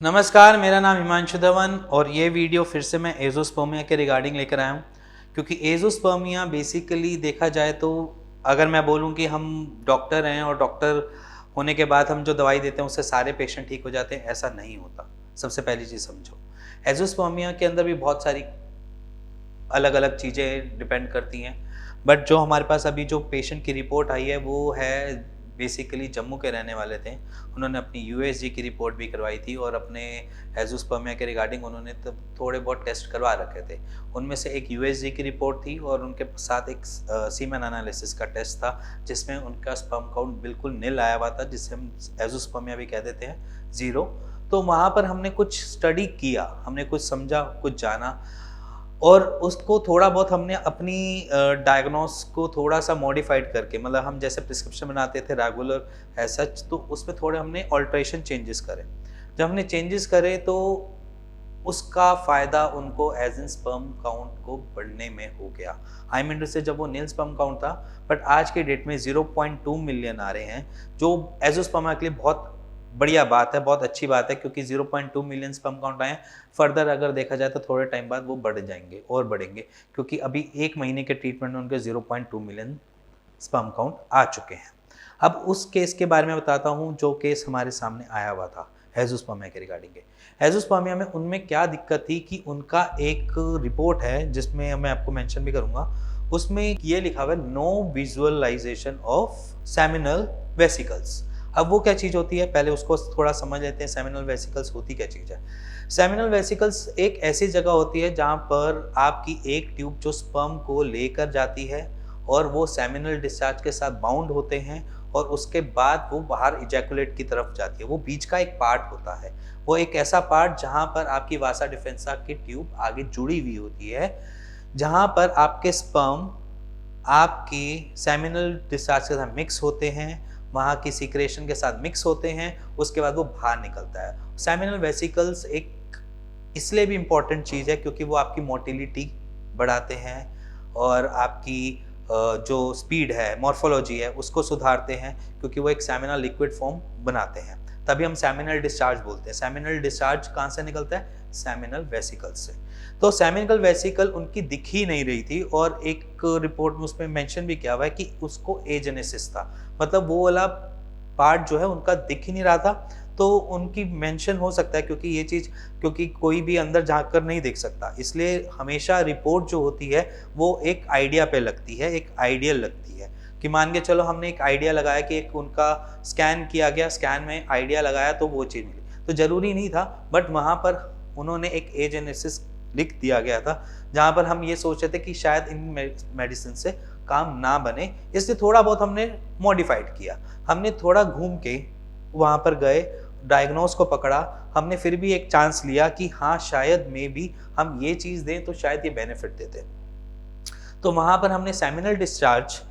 नमस्कार, मेरा नाम हिमांशु धवन और ये वीडियो फिर से मैं एज़ोस्पर्मिया के रिगार्डिंग लेकर आया हूँ। क्योंकि एज़ोस्पर्मिया बेसिकली देखा जाए तो अगर मैं बोलूँ कि हम डॉक्टर हैं और डॉक्टर होने के बाद हम जो दवाई देते हैं उससे सारे पेशेंट ठीक हो जाते हैं, ऐसा नहीं होता। सबसे पहली चीज़ समझो, एज़ोस्पर्मिया के अंदर भी बहुत सारी अलग-अलग चीज़ें डिपेंड करती हैं। बट जो हमारे पास अभी जो पेशेंट की रिपोर्ट आई है वो है बेसिकली जम्मू के रहने वाले थे। उन्होंने अपनी यूएसजी की रिपोर्ट भी करवाई थी और अपने एज़ोस्पर्मिया के रिगार्डिंग उन्होंने तब थोड़े बहुत टेस्ट करवा रखे थे। उनमें से एक यूएसजी की रिपोर्ट थी और उनके साथ एक सीमेन एनालिसिस का टेस्ट था जिसमें उनका स्पर्म काउंट बिल्कुल निल आया हुआ था, जिसे हम एज़ोस्पर्मिया भी कह देते हैं, 0। तो वहाँ पर हमने कुछ स्टडी किया, हमने कुछ समझा, कुछ जाना और उसको थोड़ा बहुत हमने अपनी डायग्नोस को थोड़ा-सा मॉडिफ़ाइड करके, मतलब हम जैसे प्रिस्क्रिप्शन बनाते थे रेगुलर एज़ सच, तो उसमें थोड़े हमने अल्टरेशन चेंजेस करे। जब हमने चेंजेस करे तो उसका फ़ायदा उनको एज़ इन स्पर्म काउंट को बढ़ने में हो गया। आई मीन टू से जब वो नील स्पर्म काउंट था, बट आज के डेट में 0.2 मिलियन आ रहे हैं, जो एज़ोस्पर्मिया के लिए बहुत बढ़िया बात है, बहुत अच्छी बात है, क्योंकि 0.2 मिलियन स्पर्म काउंट आए हैं। फर्दर अगर देखा जाए तो थोड़े टाइम बाद वो बढ़ जाएँगे और बढ़ेंगे, क्योंकि अभी 1 महीने के ट्रीटमेंट में उनके 0.2 मिलियन स्पर्म काउंट आ चुके हैं। अब उस केस के बारे में बताता हूँ जो केस हमारे सामने आया हुआ था एज़ोस्पर्मिया के रिगार्डिंग के। एज़ोस्पर्मिया में उनमें क्या दिक्कत थी कि उनका एक रिपोर्ट है जिसमें मैं आपको मेंशन भी करूँगा, उसमें ये लिखा हुआ है no visualisation of seminal vesicles. अब वो क्या चीज़ होती है, पहले उसको थोड़ा समझ लेते हैं। सेमिनल वेसिकल्स होती क्या चीज़ है? सेमिनल वेसिकल्स एक ऐसी जगह होती है जहाँ पर आपकी एक ट्यूब जो स्पर्म को लेकर जाती है और वो सेमिनल डिस्चार्ज के साथ बाउंड होते हैं और उसके बाद वो बाहर इजैकुलेट की तरफ जाती है। वो बीच का एक पार्ट होता है। वो एक ऐसा पार्ट जहाँ पर आपकी वासा डिफेंसा की ट्यूब आगे जुड़ी हुई होती है, जहाँ पर आपके स्पर्म आपकी सेमिनल डिस्चार्ज के साथ मिक्स होते हैं, वहाँ की सीक्रेशन के साथ मिक्स होते हैं, उसके बाद वो बाहर निकलता है। सेमिनल वेसिकल्स एक इसलिए भी इम्पोर्टेंट चीज़ है क्योंकि वो आपकी मोटिलिटी बढ़ाते हैं और आपकी जो स्पीड है, मॉर्फोलॉजी है, उसको सुधारते हैं, क्योंकि वो एक सेमिनल लिक्विड फॉर्म बनाते हैं। तभी हम सेमिनल डिस्चार्ज बोलते हैं। सेमिनल डिस्चार्ज कहाँ से निकलता है? सेमिनल वेसिकल से। तो सेमिनल वेसिकल उनकी दिख ही नहीं रही थी और एक रिपोर्ट में उसमें मेंशन भी किया हुआ है कि उसको एजेनेसिस था, मतलब वो वाला पार्ट जो है उनका दिख ही नहीं रहा था। तो उनकी मेंशन हो सकता है, क्योंकि ये चीज़, क्योंकि कोई भी अंदर झाँक कर नहीं देख सकता, इसलिए हमेशा रिपोर्ट जो होती है वो एक आइडिया पे लगती है, एक आइडियल लगती है। कि मान के चलो हमने एक आइडिया लगाया कि एक उनका स्कैन किया गया, स्कैन में आइडिया लगाया तो वो चीज़ मिली, तो ज़रूरी नहीं था। बट वहाँ पर उन्होंने एक एजेनेसिस लिख दिया गया था, जहाँ पर हम ये सोच रहे थे कि शायद इन मेडिसिन से काम ना बने, इसलिए थोड़ा बहुत हमने मॉडिफाइड किया। हमने थोड़ा घूम के वहाँ पर गए, डायग्नोस को पकड़ा, हमने फिर भी एक चांस लिया कि हाँ शायद मे बी हम ये चीज़ दें तो शायद ये बेनिफिट देते। तो वहाँ पर हमने सेमिनल डिस्चार्ज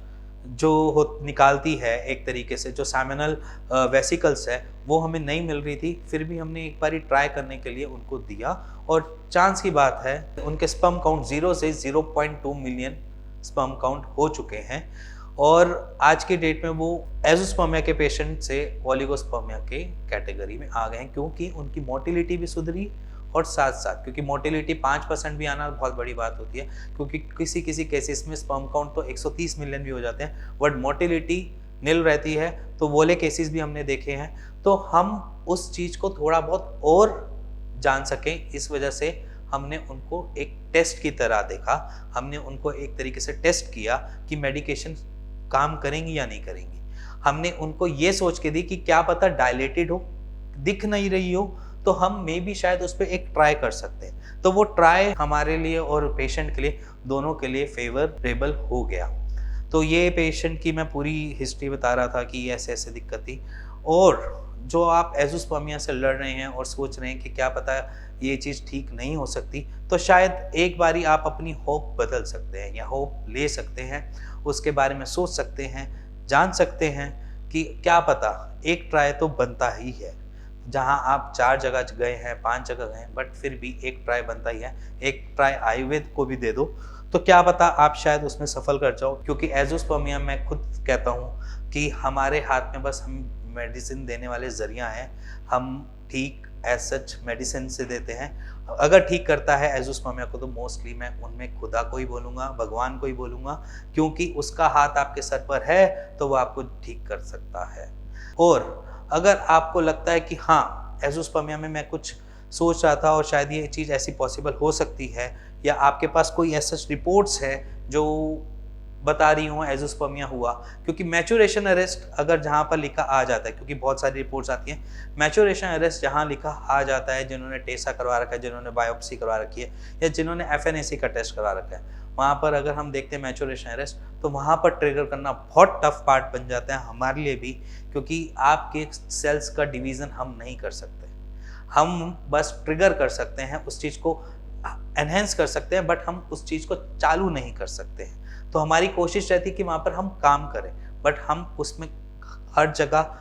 जो हो निकालती है एक तरीके से, जो सेमिनल वेसिकल्स है, वो हमें नहीं मिल रही थी, फिर भी हमने एक बारी ट्राई करने के लिए उनको दिया और चांस की बात है उनके स्पर्म काउंट 0 से 0.2 मिलियन स्पर्म काउंट हो चुके हैं और आज के डेट में वो एज़ोस्पर्मिया के पेशेंट से ओलिगोस्पर्मिया के कैटेगरी में आ गए हैं, क्योंकि उनकी मोटिलिटी भी सुधरी और साथ-साथ, क्योंकि मोटिलिटी 5% भी आना बहुत बड़ी बात होती है, क्योंकि किसी-किसी केसेस में स्पर्म काउंट तो 130 मिलियन भी हो जाते हैं, बट मोटिलिटी निल रहती है, तो वो वाले केसेस भी हमने देखे हैं। तो हम उस चीज़ को थोड़ा बहुत और जान सकें, इस वजह से हमने उनको एक टेस्ट की तरह देखा। हमने उनको एक तरीके से टेस्ट किया कि मेडिकेशन काम करेंगी या नहीं करेंगी। हमने उनको ये सोच के दी कि क्या पता डायलेटेड हो, दिख नहीं रही हो, तो हम मे बी शायद उस पे एक ट्राई कर सकते हैं। तो वो ट्राई हमारे लिए और पेशेंट के लिए, दोनों के लिए फेवरेबल हो गया। तो ये पेशेंट की मैं पूरी हिस्ट्री बता रहा था कि ऐसे-ऐसे दिक्कत थी। और जो आप एज़ोस्पर्मिया से लड़ रहे हैं और सोच रहे हैं कि क्या पता ये चीज़ ठीक नहीं हो सकती, तो शायद एक बारी आप अपनी होप बदल सकते हैं या होप ले सकते हैं, उसके बारे में सोच सकते हैं, जान सकते हैं कि क्या पता एक ट्राई तो बनता ही है। जहाँ आप 4 जगह गए हैं, 5 जगह गए हैं, बट फिर भी एक ट्राई बनता ही है। एक ट्राई आयुर्वेद को भी दे दो, तो क्या पता आप शायद उसमें सफल कर जाओ, क्योंकि एज़ोस्पर्मिया मैं खुद कहता हूँ कि हमारे हाथ में बस हम मेडिसिन देने वाले ज़रिया हैं। हम ठीक एज सच मेडिसिन से देते हैं। अगर ठीक करता है एजोस्पर्मिया को तो मोस्टली मैं उनमें खुदा को ही बोलूँगा, भगवान को ही बोलूँगा, क्योंकि उसका हाथ आपके सर पर है तो वो आपको ठीक कर सकता है। और अगर आपको लगता है कि हाँ एजोस्पर्मिया में मैं कुछ सोच रहा था और शायद ये चीज़ ऐसी पॉसिबल हो सकती है, या आपके पास कोई ऐसा रिपोर्ट्स है जो बता रही हूँ एजोस्पर्मिया हुआ, क्योंकि मैच्योरेशन अरेस्ट अगर जहाँ पर लिखा आ जाता है, क्योंकि बहुत सारी रिपोर्ट्स आती हैं, मैच्योरेशन अरेस्ट जहाँ लिखा आ जाता है, जिन्होंने टेसा करवा रखा है, जिन्होंने बायोप्सी करवा रखी है, या जिन्होंने FNAC का टेस्ट करवा रखा है, वहाँ पर अगर हम देखते हैं मैच्योरेशन अरेस्ट, तो वहाँ पर ट्रिगर करना बहुत टफ पार्ट बन जाता है हमारे लिए भी, क्योंकि आपके सेल्स का डिवीज़न हम नहीं कर सकते। हम बस ट्रिगर कर सकते हैं, उस चीज़ को एनहेंस कर सकते हैं, बट हम उस चीज़ को चालू नहीं कर सकते हैं। तो हमारी कोशिश रहती है कि वहाँ पर हम काम करें, बट हम उसमें हर जगह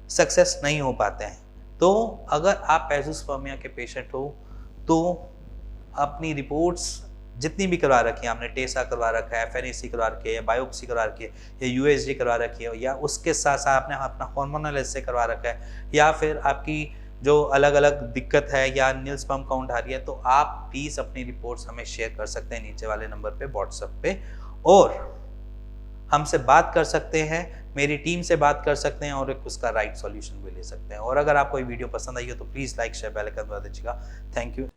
सक्सेस नहीं हो पाते हैं। तो अगर आप एजोस्पर्मिया के पेशेंट हो तो अपनी रिपोर्ट्स जितनी भी करवा रखी है, आपने टेसा करवा रखा है, FNAC करवा रखी है, या बायोप्सी करवा रखी है, या USG करवा रखी है, या उसके साथ साथ आपने अपना हार्मोनल एस्से करवा रखा है, या फिर आपकी जो अलग अलग दिक्कत है या नील स्पर्म काउंट आ रही है, तो आप प्लीज़ अपनी रिपोर्ट्स हमें शेयर कर सकते हैं नीचे वाले नंबर पे व्हाट्सएप पे, और हमसे बात कर सकते हैं, मेरी टीम से बात कर सकते हैं, और एक उसका राइट सॉल्यूशन भी ले सकते हैं। और अगर आपको ये वीडियो पसंद आई हो तो please like share bell icon दबा दीजिएगा। Thank you.